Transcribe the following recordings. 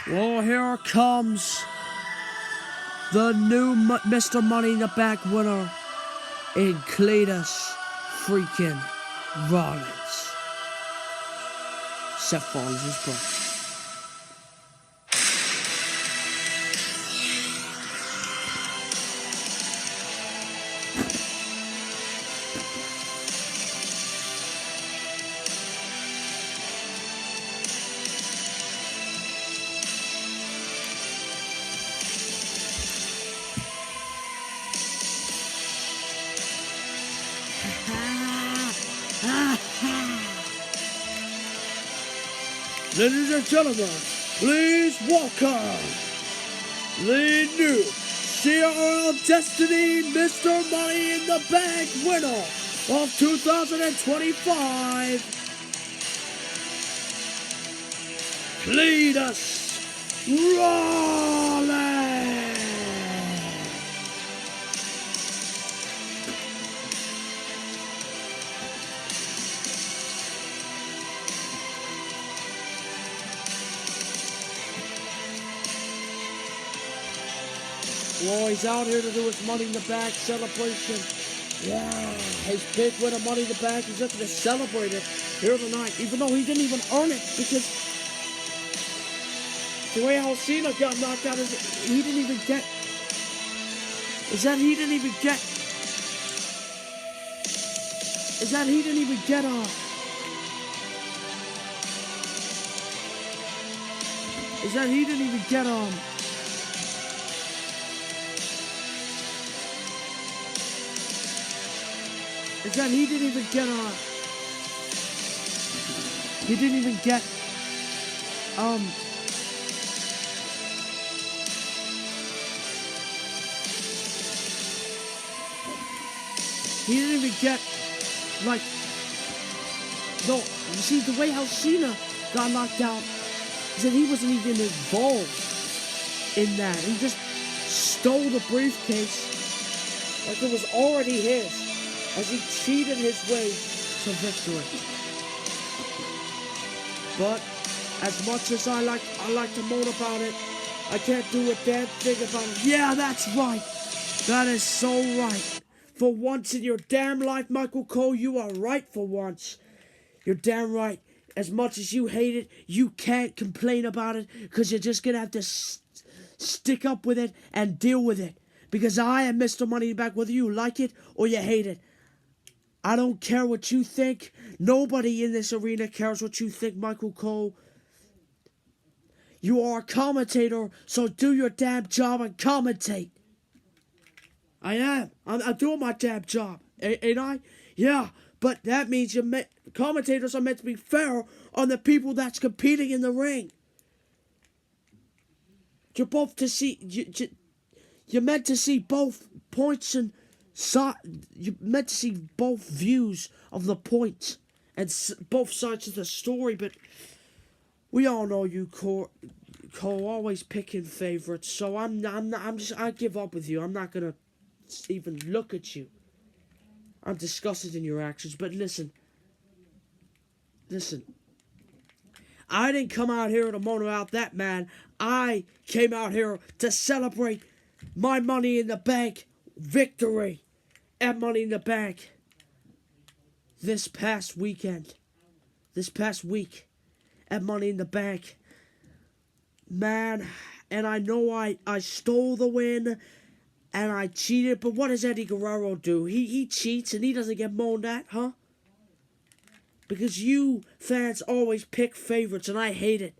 Well, here comes the new Mr. Money in the Bank winner in Cletus freaking Rollins. Seth Rollins' brother. Ladies and gentlemen, please welcome the new CRL Destiny Mr. Money in the Bank winner of 2025, Cletus Rollins. Well, he's out here to do his Money in the Bank celebration. Yeah, his big win of Money in the Bank. He's looking to celebrate it here tonight, even though he didn't even earn it, because the way how Cena got knocked out is he didn't even get. Is that he didn't even get like, no, you see, the way how Cena got knocked out is that he wasn't even involved in that. He just stole the briefcase like it was already his, as he cheated his way to victory. But as much as I like to moan about it, I can't do a damn thing about it. Yeah, that's right. That is so right. For once in your damn life, Michael Cole, you are right for once. You're damn right. As much as you hate it, you can't complain about it, because you're just going to have to stick up with it and deal with it. Because I am Mr. Money in the Bank, whether you like it or you hate it. I don't care what you think. Nobody in this arena cares what you think, Michael Cole. You are a commentator, so do your damn job and commentate. I am. I'm doing my damn job, ain't I? Yeah, but that means commentators are meant to be fair on the people that's competing in the ring. You're both to see. You're meant to see both points and you're meant to see both views of the points and both sides of the story. But we all know you, Cole, always picking favorites. So I give up with you. I'm not gonna even look at you. I'm disgusted in your actions. But listen, I didn't come out here to moan about that, man. I came out here to celebrate my Money in the Bank victory at Money in the Bank this past week at Money in the Bank, man. And I know I stole the win and I cheated, but what does Eddie Guerrero do? He cheats and he doesn't get moaned at, huh? Because you fans always pick favorites and I hate it.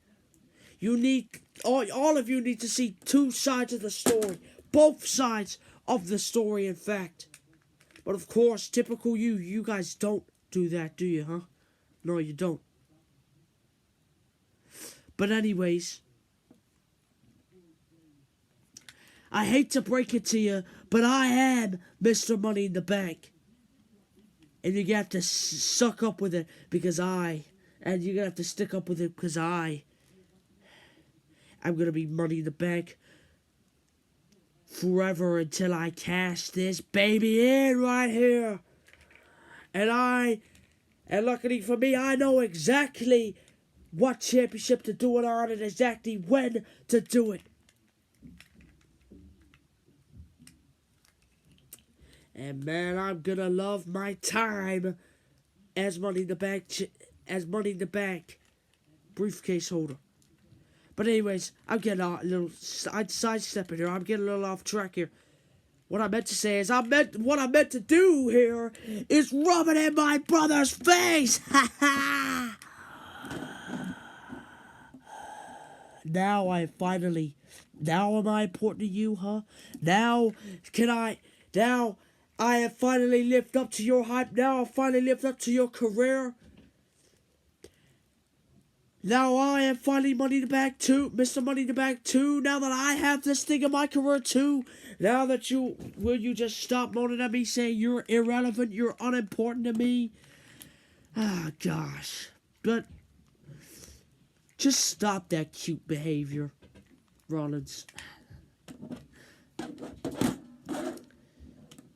You need, all of you need to see two sides of the story. Both sides of the story, in fact. But of course, typical you guys don't do that, do you, huh? No, you don't. But anyways, I hate to break it to you, but I am Mr. Money in the Bank. And you're going to have to suck up with it because and you're going to have to stick up with it because I'm going to be Money in the Bank forever until I cash this baby in right here. And luckily for me, I know exactly what championship to do it on and exactly when to do it. And man, I'm gonna love my time as Money in the Bank briefcase holder. But anyways, I'm getting a little sidestepping here. I'm getting a little off track here. What I meant to say is, what I meant to do here is rub it in my brother's face. Ha ha! Now am I important to you, huh? Now I have finally lived up to your hype. Now I've finally lived up to your career. Now I am finally Money in the Bank too, Mr. Money in the Bank too. Now that I have this thing in my career too. Now that will you just stop moaning at me saying you're irrelevant, you're unimportant to me? Ah, gosh. But just stop that cute behavior, Rollins.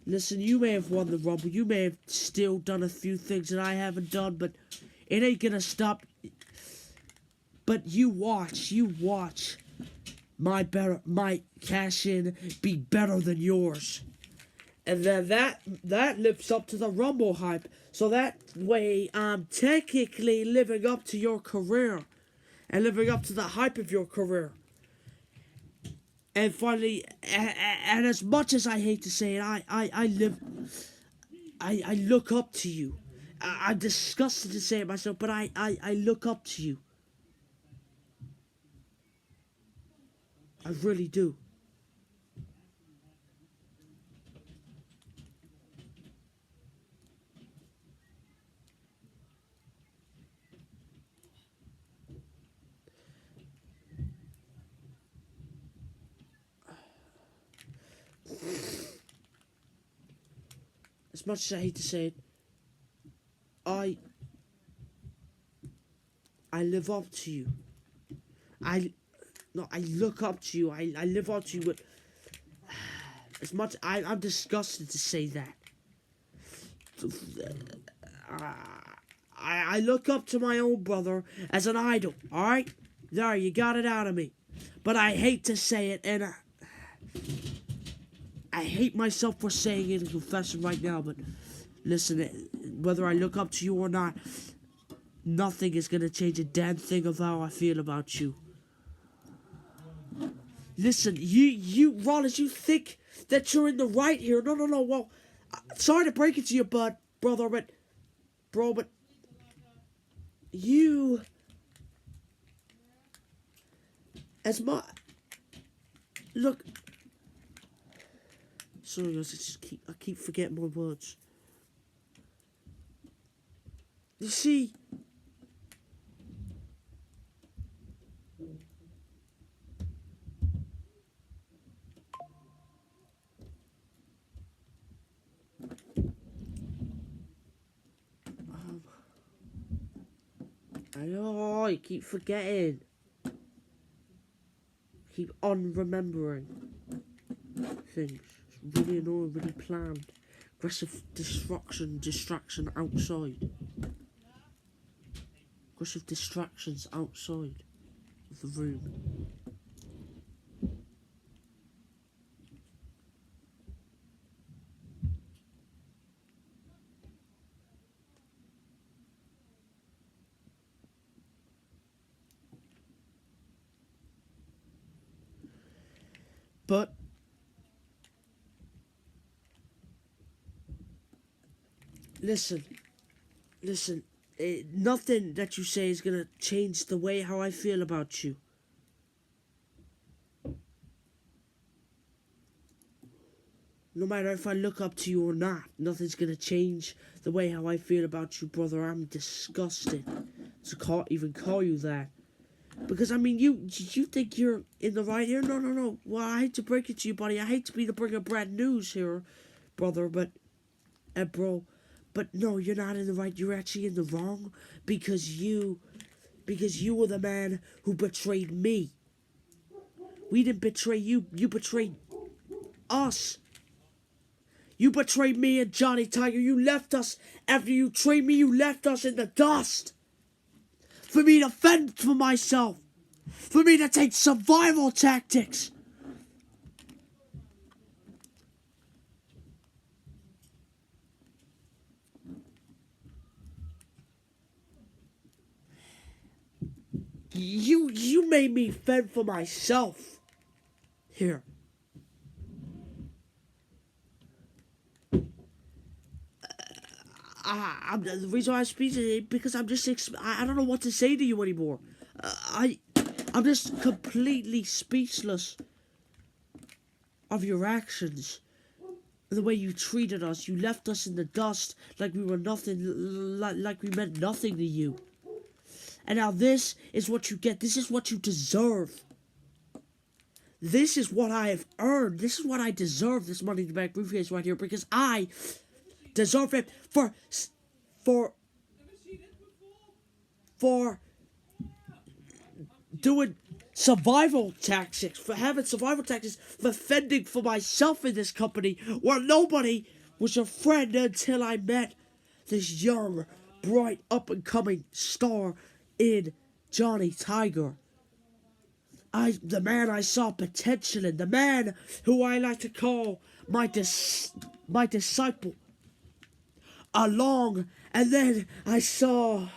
Listen, you may have won the Rumble. You may have still done a few things that I haven't done, but it ain't gonna stop. But you watch my cash in be better than yours. And then that lives up to the Rumble hype. So that way I'm technically living up to your career. And living up to the hype of your career. And finally, and as much as I hate to say it, I look up to you. I'm disgusted to say it myself, but I look up to you. I really do. As much as I hate to say it, I live up to you. I look up to you. I live up to you. But as much I'm disgusted to say that. I look up to my own brother as an idol. All right, there you got it out of me. But I hate to say it, and I hate myself for saying it in confession right now. But listen, whether I look up to you or not, nothing is gonna change a damn thing of how I feel about you. Listen, you, Rollins, you think that you're in the right here. No. Well, sorry to break it to you, brother, but you, look, sorry guys, I keep forgetting my words. You see, I know, I keep forgetting. Keep on remembering things. It's really annoying, really planned. Aggressive distraction outside. Aggressive distractions outside of the room. But listen, nothing that you say is gonna change the way how I feel about you. No matter if I look up to you or not, nothing's gonna change the way how I feel about you, brother. I'm disgusted to even call you that. Because, I mean, you think you're in the right here? No. Well, I hate to break it to you, buddy. I hate to be the bringer of bad news here, brother, but no, you're not in the right. You're actually in the wrong because you were the man who betrayed me. We didn't betray you. You betrayed us. You betrayed me and Johnny Tiger. You left us after you betrayed me. You left us in the dust. for me to fend for myself, for me to take survival tactics. You made me fend for myself here. The reason why I speak is because I'm just I don't know what to say to you anymore. I'm just completely speechless of your actions. The way you treated us, you left us in the dust like we were nothing, like we meant nothing to you. And now this is what you get. This is what you deserve. This is what I have earned. This is what I deserve, this money in the bank briefcase right here, because I deserve it for doing survival tactics, for having survival tactics, for fending for myself in this company where nobody was a friend until I met this young, bright, up-and-coming star in Johnny Tiger. The man I saw potential in, the man who I like to call my disciple. Along, and then I saw,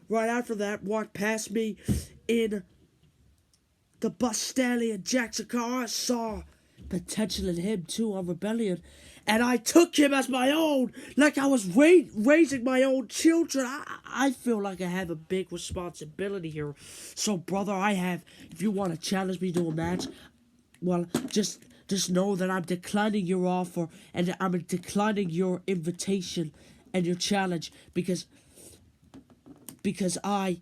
right after that, walk past me in the bus stallion Jackson car. I saw potential in him too on Rebellion, and I took him as my own, like I was raising my own children. I feel like I have a big responsibility here. So, brother, if you want to challenge me to a match, well, just know that I'm declining your offer, and I'm declining your invitation and your challenge because I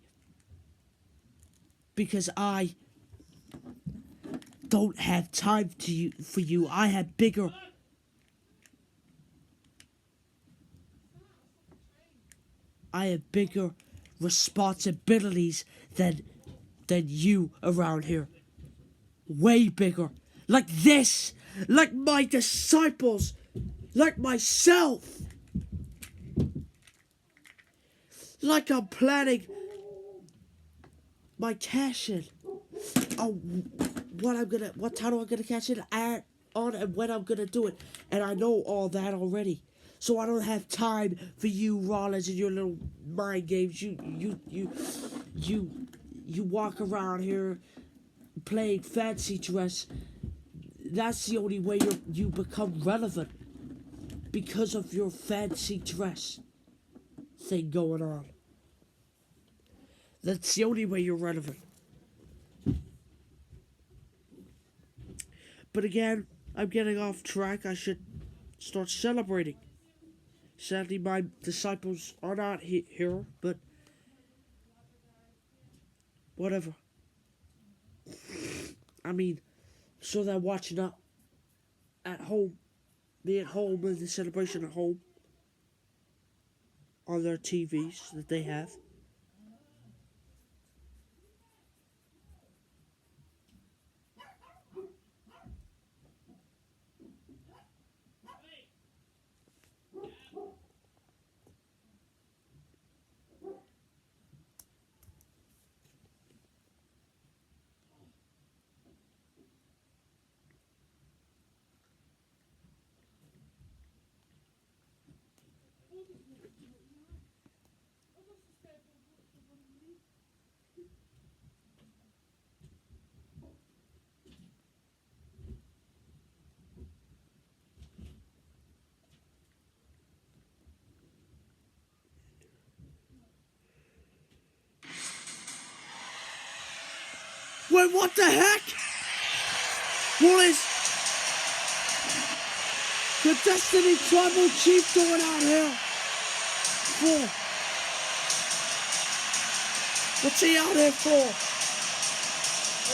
don't have time for you. I have bigger responsibilities than you around here. Way bigger. Like this. Like my disciples. Like myself. Like I'm planning my cash in. Oh, what time I'm gonna cash in on and when I'm gonna do it. And I know all that already. So I don't have time for you, Rollins, and your little mind games. You walk around here playing fancy dress. That's the only way you become relevant. Because of your fancy dress thing going on. That's the only way you're relevant. But again, I'm getting off track. I should start celebrating. Sadly, my disciples are not here, but whatever. I mean, so they're watching up at home, me at home, and the celebration at home on their TVs that they have. Wait, what the heck? What is the Destiny Tribal Chief doing out here for? What's he out here for?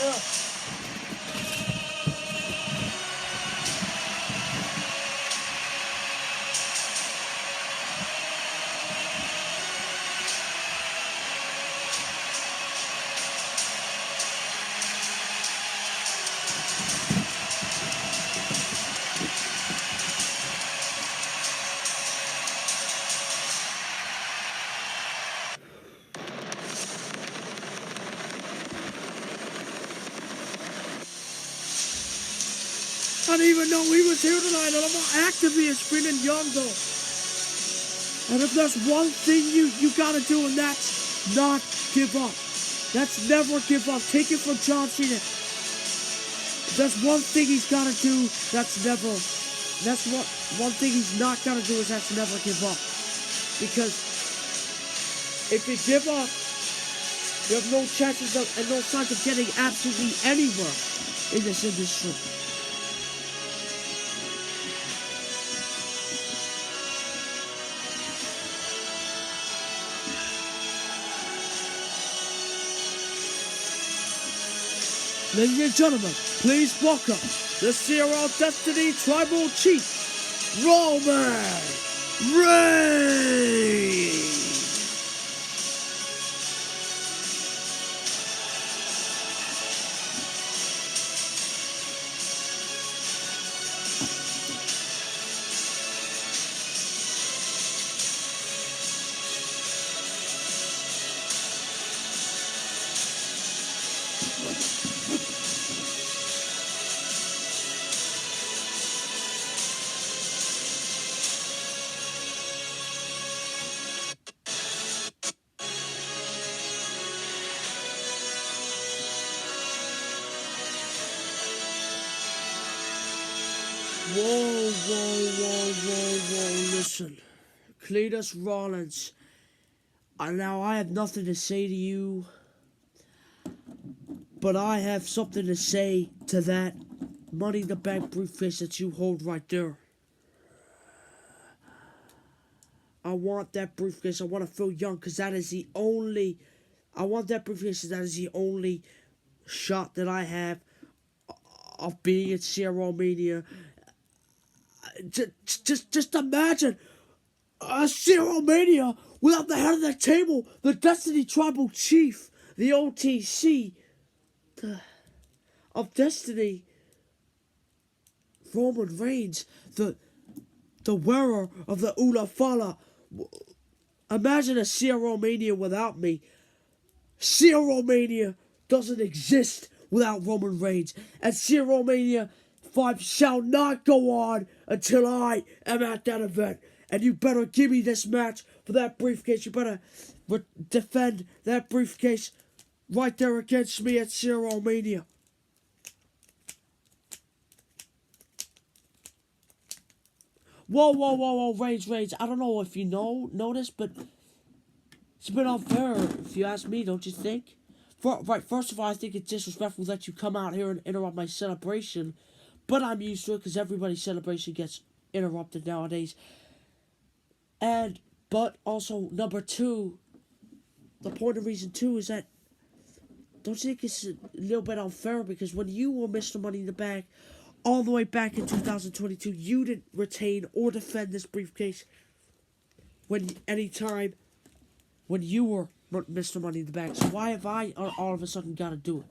Yeah. I didn't even know he was here tonight, and I'm actively feeling younger. And if there's one thing you gotta do, and that's not give up. That's never give up. Take it from John Cena. If there's one thing he's gotta do, that's one thing he's not gonna do is that's never give up. Because if you give up, you have no chances of, and no signs of getting absolutely anywhere in this industry. Ladies and gentlemen, please welcome the CRL Destiny Tribal Chief, Roman Reigns! Whoa, listen. Cletus Rollins. Now, I have nothing to say to you, but I have something to say to that Money in the Bank briefcase that you hold right there. I want that briefcase. I want to feel young because that is the only... I want that briefcase because that is the only shot that I have of being at CRLMania. Just imagine a CRLMania without the head of the table, the Destiny Tribal Chief, the OTC of Destiny, Roman Reigns, the wearer of the Ula Fala. Imagine a CRLMania without me. CRLMania doesn't exist without Roman Reigns, and CRLMania 5 shall not go on until I am at that event. And you better give me this match for that briefcase. You better defend that briefcase right there against me at CRLMania. Whoa, Reigns. I don't know if you know this, but it's a bit unfair if you ask me, don't you think? First of all, I think it's disrespectful that you come out here and interrupt my celebration. But I'm used to it because everybody's celebration gets interrupted nowadays. But also, number two, the point of reason two is that, don't you think it's a little bit unfair? Because when you were Mr. Money in the Bank, all the way back in 2022, you didn't retain or defend this briefcase anytime when you were Mr. Money in the Bank. So why have I all of a sudden got to do it?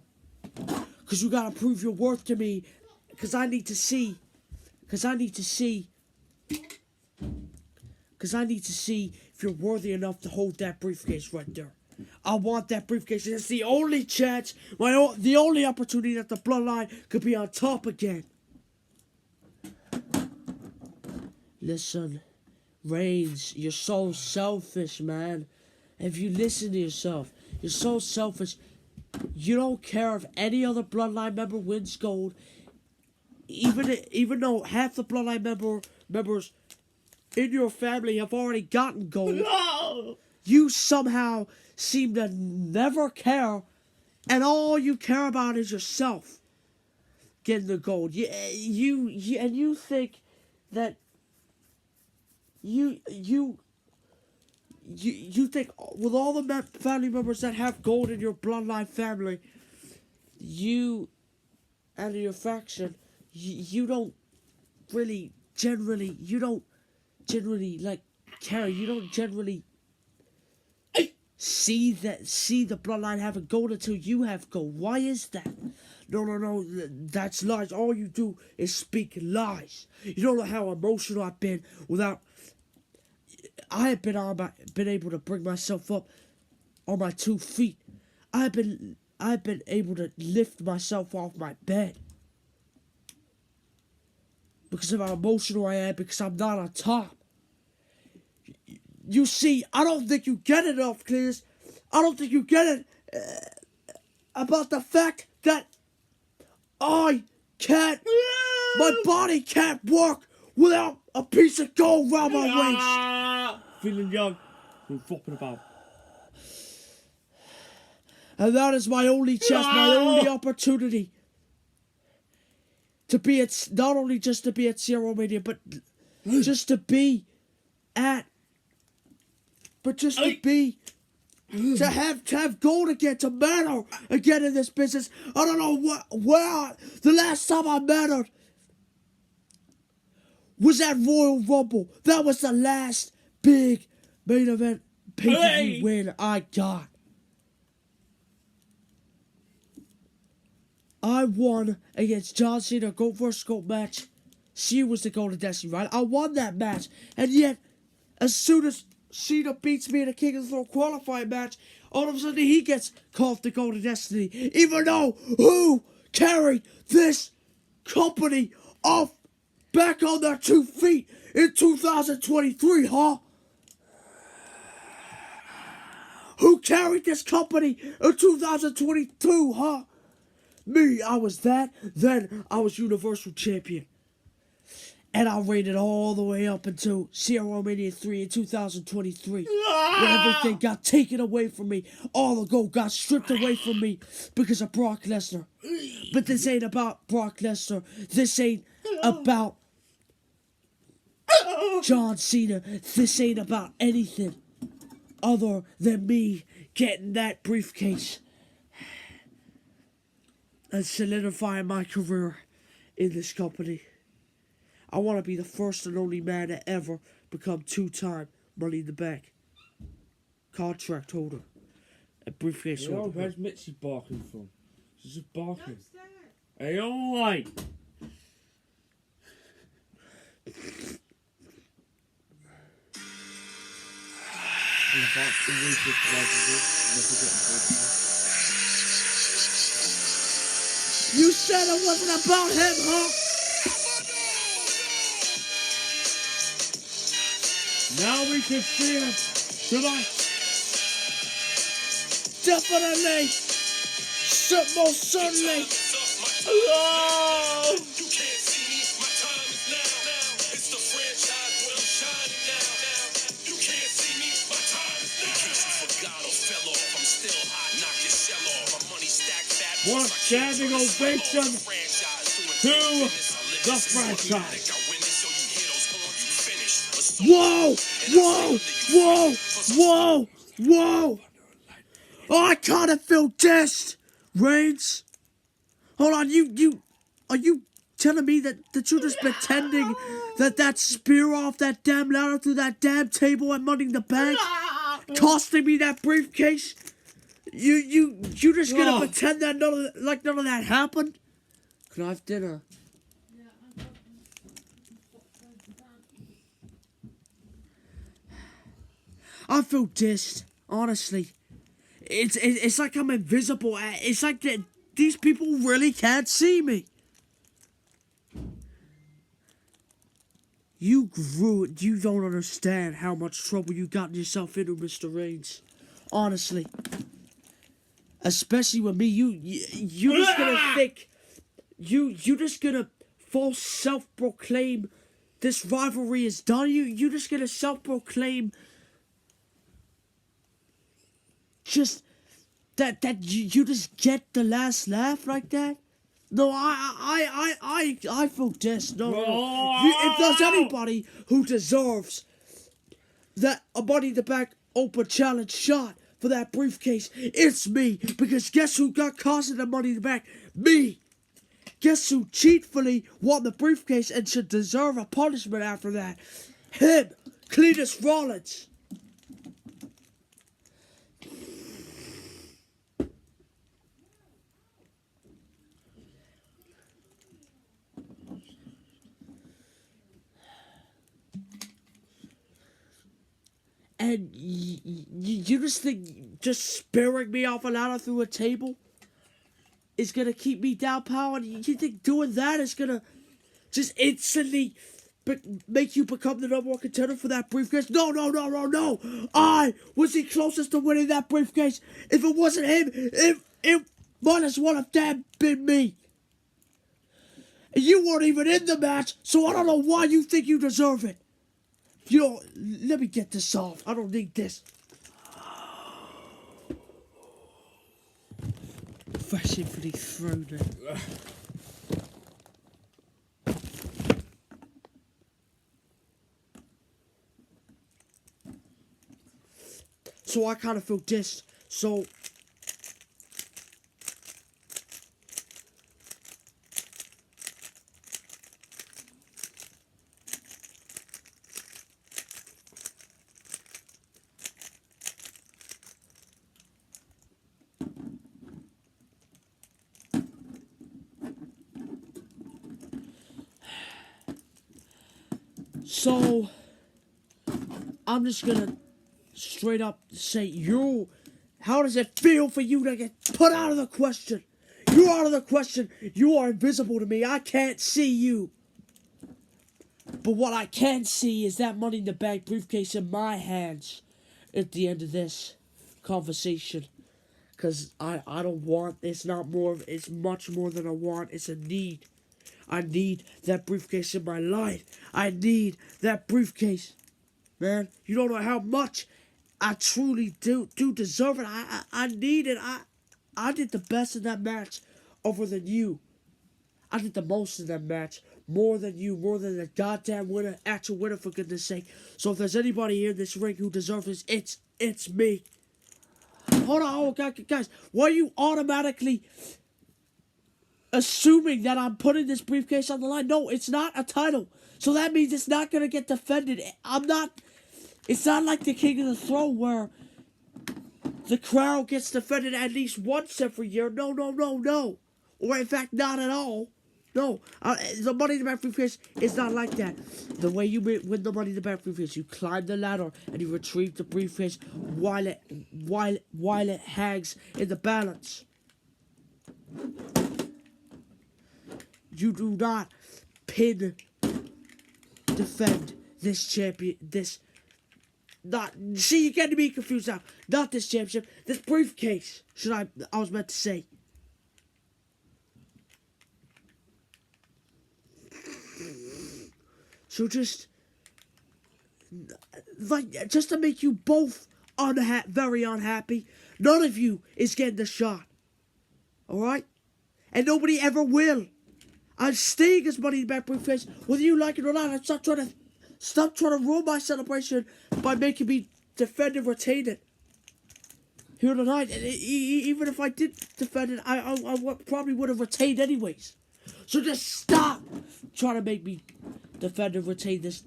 Because you got to prove your worth to me. Because I need to see if you're worthy enough to hold that briefcase right there. I want that briefcase. It's the only chance, the only opportunity that the bloodline could be on top again. Listen, Reigns, you're so selfish, man. If you listen to yourself, you're so selfish. You don't care if any other bloodline member wins gold. Even though half the bloodline members in your family have already gotten gold, no! You somehow seem to never care, and all you care about is yourself getting the gold. You think that you think with all the family members that have gold in your bloodline family, you and your faction, you don't generally like care. You don't generally see the bloodline having gold until you have gold. Why is that? No, that's lies. All you do is speak lies. You don't know how emotional I've been without. I have been able to bring myself up on my 2 feet. I've been able to lift myself off my bed. because of how emotional I am, because I'm not on top. You see, I don't think you get it enough, Cletus. I don't think you get it about the fact that I can't, my body can't work without a piece of gold around my waist. Feeling young. We're flopping about. And that is my only chance, my only opportunity to be at, not only just to be at CRLMania, but just to be at, but just to be, to have gold again, to matter again in this business. I don't know where the last time I mattered was at Royal Rumble. That was the last big main event pay-per-view win I got. I won against John Cena, GOAT vs. GOAT match. Cena was the Golden Destiny, right? I won that match. And yet, as soon as Cena beats me in a King of the Throne qualifying match, all of a sudden he gets called the Golden Destiny. Even though, who carried this company off back on their 2 feet in 2023, huh? Who carried this company in 2022, huh? Me, I was that. Then I was Universal Champion. And I rated all the way up until CRLMania 3 in 2023. When everything got taken away from me. All the gold got stripped away from me because of Brock Lesnar. But this ain't about Brock Lesnar. This ain't about John Cena. This ain't about anything other than me getting that briefcase and solidifying my career in this company. I want to be the first and only man to ever become 2-time Money in the Bank contract holder and briefcase holder. Where's Mitzi barking from? She's just barking. Hey, alright. You said it wasn't about him, huh? Now we can see him tonight. Definitely. Most certainly. Oh! You can't see me, my time is now. It's the franchise where I'm shining now. You can't see me, my time is now. In case you forgot or fell off, I'm still hot, knock your shell off. My money stacked fat. What a standing ovation to the franchise. Whoa! Whoa! Whoa! Whoa! Whoa! Oh, I kinda feel dissed, Reigns. Hold on, are you telling me that you're just pretending that spear off that damn ladder through that damn table at Money in the Bank, costing me that briefcase? You just gonna pretend that none of that happened? Can I have dinner? I feel dissed, honestly. It's like I'm invisible. It's like that these people really can't see me. You don't understand how much trouble you got yourself into, Mr. Reigns. Honestly. Especially with me, you just gonna think, you just gonna false self-proclaim this rivalry is done. You just gonna self-proclaim just that you just get the last laugh like that. No, I feel this. No. If there's anybody who deserves that a Money in the Bank open challenge shot for that briefcase, it's me. Because guess who got costed the Money in the Bank? Me. Guess who cheatfully won the briefcase and should deserve a punishment after that? Him, Cletus Rollins. And you just think just spearing me off a ladder through a table is gonna keep me down, pal? And you think doing that is gonna just instantly make you become the number one contender for that briefcase? No. I was the closest to winning that briefcase. If it wasn't him, it might as well have damn been me. And you weren't even in the match, so I don't know why you think you deserve it. You know, let me get this solved. I don't need this. Aggressively thrown it. So I kind of feel dissed. So I'm just gonna straight up say, how does it feel for you to get put out of the question? You're out of the question. You are invisible to me. I can't see you. But what I can see is that Money in the Bank briefcase in my hands at the end of this conversation. Because I don't want, it's much more than a want, it's a need. I need that briefcase in my life. I need that briefcase. Man, you don't know how much I truly do deserve it. I need it. I did the best in that match over than you. I did the most in that match. More than you. More than the goddamn winner. Actual winner, for goodness sake. So if there's anybody here in this ring who deserves this, it's me. Hold on, guys. Why are you automatically assuming that I'm putting this briefcase on the line? No, it's not a title. So that means it's not going to get defended. It's not like the King of the Throne where the crown gets defended at least once every year. No. Or in fact, not at all. No, the Money in the Bank briefcase is not like that. The way you win the Money in the Bank briefcase, you climb the ladder and you retrieve the briefcase while it hangs in the balance. You do not defend this champion. See, you're getting me confused now. Not this championship. This briefcase. I was meant to say. So just to make you both very unhappy, none of you is getting the shot. Alright? And nobody ever will. I'm staying as Money in the Bank briefcase, whether you like it or not. I'm stop trying to ruin my celebration by making me defend and retain it here tonight. And even if I did defend it, I probably would have retained anyways. So just stop trying to make me defend and retain this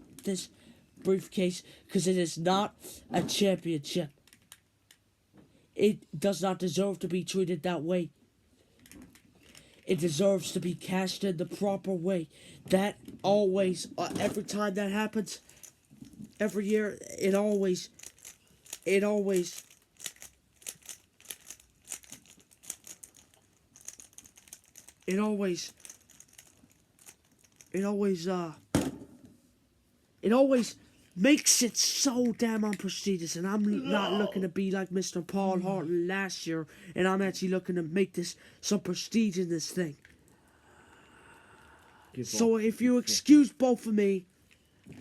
briefcase, because it is not a championship. It does not deserve to be treated that way. It deserves to be cashed in the proper way. That always, every time that happens, every year, it always makes it so damn unprestigious. And I'm not looking to be like Mr. Paul Horton last year, and I'm actually looking to make this some prestige in this thing. So if you excuse both of me,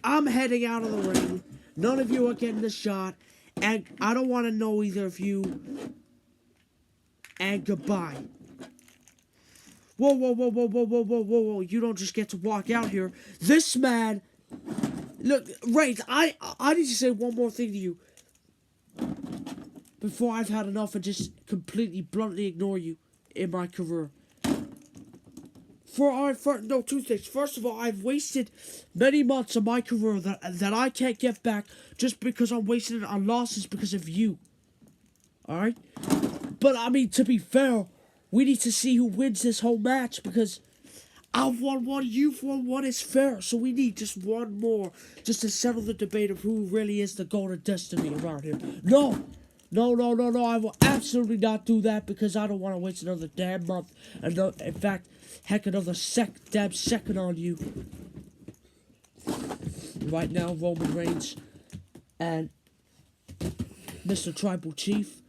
I'm heading out of the ring. None of you are getting the shot, and I don't want to know either of you. And goodbye. Whoa. You don't just get to walk out here. This man... Look, Ray, I need to say one more thing to you before I've had enough and just completely bluntly ignore you in my career. Two things. First of all, I've wasted many months of my career that I can't get back just because I'm wasting it on losses because of you. Alright? But, I mean, to be fair, we need to see who wins this whole match, because I've won one, you've won one, it's fair. So we need just one more, just to settle the debate of who really is the golden destiny around here. No, No, I will absolutely not do that because I don't want to waste another damn month. In fact, heck, another damn second on you. Right now, Roman Reigns and Mr. Tribal Chief,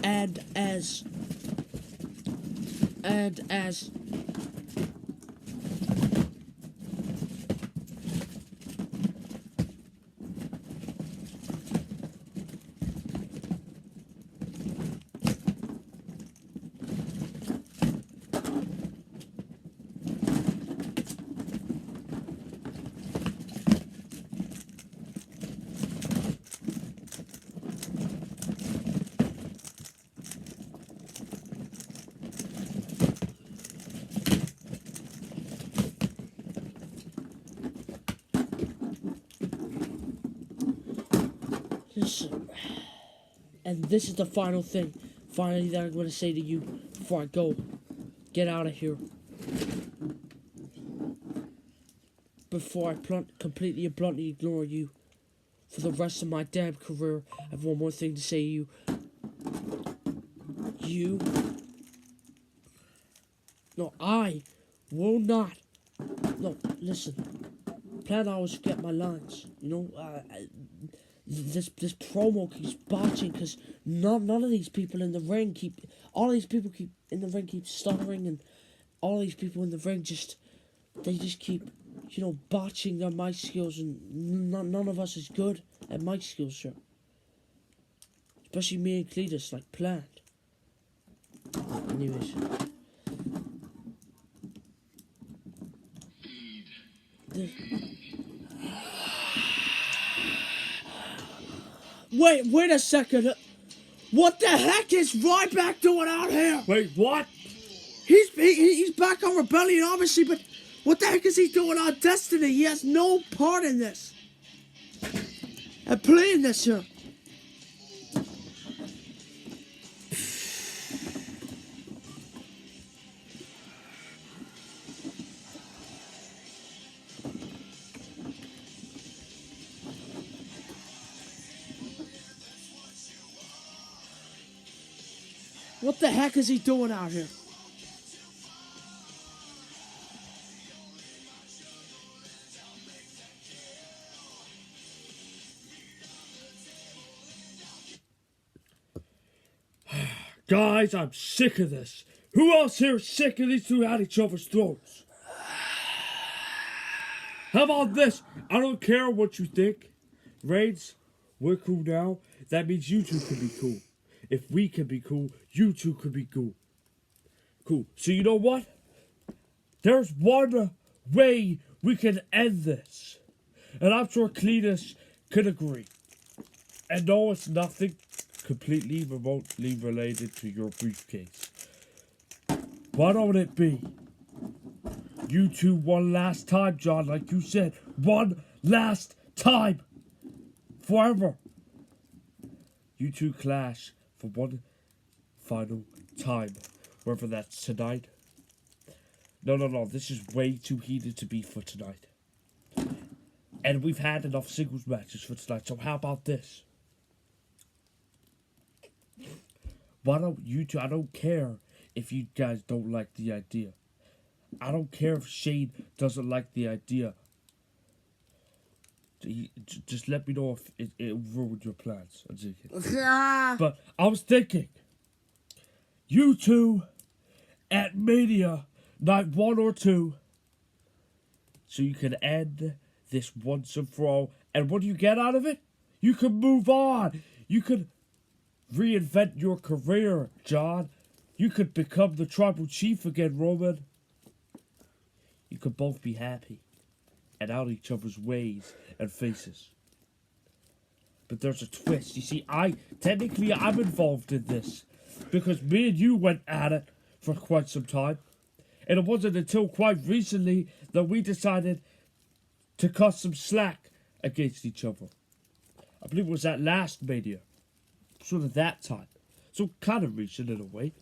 and as and this is the final thing, finally, that I'm going to say to you before I go. Get out of here. Before I completely and bluntly ignore you for the rest of my damn career, I have one more thing to say to you. No, I will not. No, listen. Plan I always forget my lines. You know, this promo keeps botching because none of these people in the ring all these people keep stuttering, and all these people in the ring just keep, you know, botching their mic skills, and none of us is good at mic skills, sir. Especially me and Cletus, like planned. Anyways. Wait a second. What the heck is Ryback doing out here? Wait, what? He's back on Rebellion, obviously, but what the heck is he doing on Destiny? He has no part in this. And playing this here. What the heck is he doing out here? Guys, I'm sick of this. Who else here is sick of these two at each other's throats? How about this? I don't care what you think. Reigns, we're cool now. That means you two can be cool. If we can be cool, you two could be cool. Cool. So you know what? There's one way we can end this. And I'm sure Cletus could agree. And no, it's nothing completely remotely related to your briefcase. Why don't it be? You two one last time, John, like you said. One last time. Forever. You two clash for one final time. Whether that's tonight. No. This is way too heated to be for tonight. And we've had enough singles matches for tonight. So how about this? Why don't you two... I don't care if you guys don't like the idea. I don't care if Shane doesn't like the idea. Just let me know if it ruined your plans. I'm joking. But I was thinking, you two at Mania night 1 or 2, so you can end this once and for all. And what do you get out of it? You can move on. You can reinvent your career, John. You could become the tribal chief again, Roman. You could both be happy and out of each other's ways and faces. But there's a twist. You see, I'm involved in this because me and you went at it for quite some time. And it wasn't until quite recently that we decided to cut some slack against each other. I believe it was that last Mania. Sort of that time. So kind of recent in a way.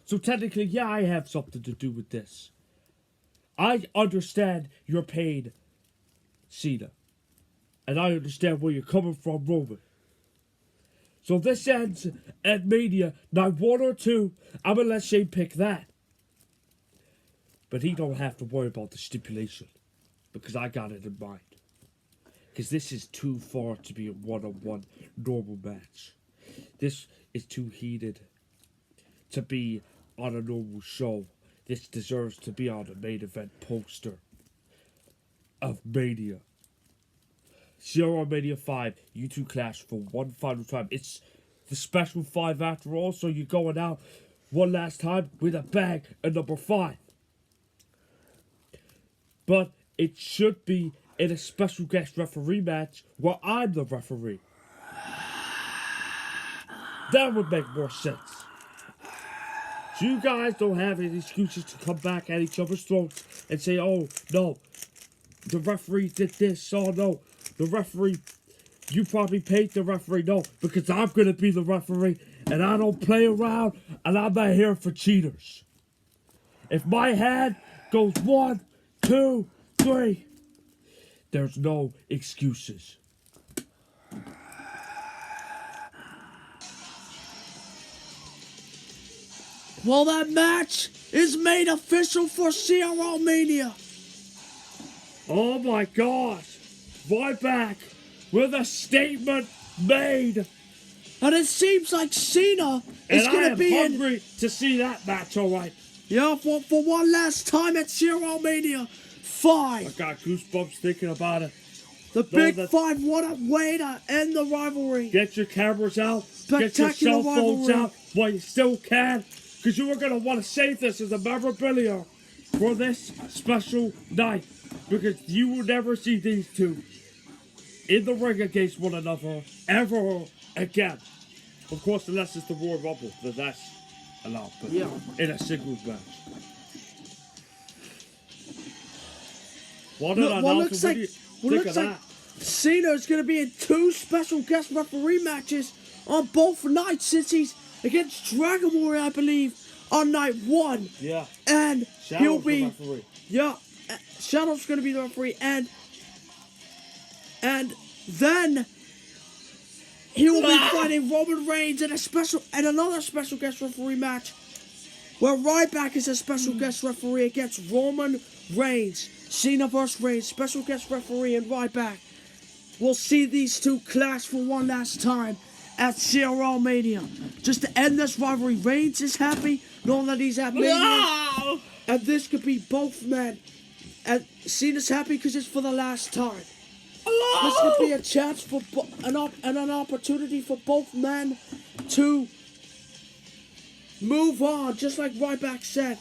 So technically, yeah, I have something to do with this. I understand your pain, Cena. And I understand where you're coming from, Roman. So this ends at Mania Night 1 or 2. I'm gonna let Shane pick that. But he don't have to worry about the stipulation. Because I got it in mind. Because this is too far to be a one-on-one normal match. This is too heated to be on a normal show. This deserves to be on the main event poster of Mania. CRLMania 5, you two clash for one final time. It's the special 5 after all, so you're going out one last time with a bang at number 5. But it should be in a special guest referee match where I'm the referee. That would make more sense. So you guys don't have any excuses to come back at each other's throats and say, oh, no, the referee did this. Oh, no, the referee, you probably paid the referee. No, because I'm going to be the referee and I don't play around and I'm not here for cheaters. If my hand goes 1, 2, 3, there's no excuses. Well, that match is made official for CRLMania. Oh my gosh. Right back with a statement made. And it seems like Cena is going to be hungry to see that match, alright. Yeah, for one last time at CRLMania 5. I got goosebumps thinking about it. The Big 5, what a way to end the rivalry. Get your cameras out. Get your cell phones out while you still can. Because you are going to want to save this as a memorabilia for this special night. Because you will never see these two in the ring against one another ever again. Of course, unless it's the Royal Rumble, then that's allowed. But yeah, in a singles match. Well, looks like Cena is going to be in 2 special guest referee matches on both nights, since he's against Dragon Warrior, I believe, on night 1. Yeah. And Shadow's he'll be the referee. Yeah, Shadow's going to be the referee, and then he will be fighting Roman Reigns in another special guest referee match, where Ryback is a special guest referee against Roman Reigns. Cena vs. Reigns, special guest referee and Ryback. We'll see these two clash for one last time at CRLMania. Just to end this rivalry, Reigns is happy knowing that he's at Mania. No! And this could be both men. And Cena's happy because it's for the last time. This could be a chance for an opportunity for both men to move on, just like Ryback said,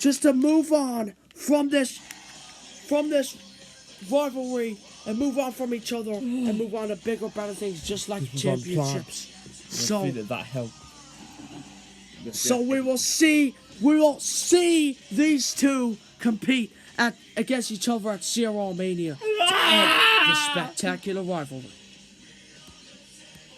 just to move on from this rivalry and move on from each other and move on to bigger, better things, just like championships. So that helped. So we will see these two compete against each other at CRLMania to end the spectacular rivalry.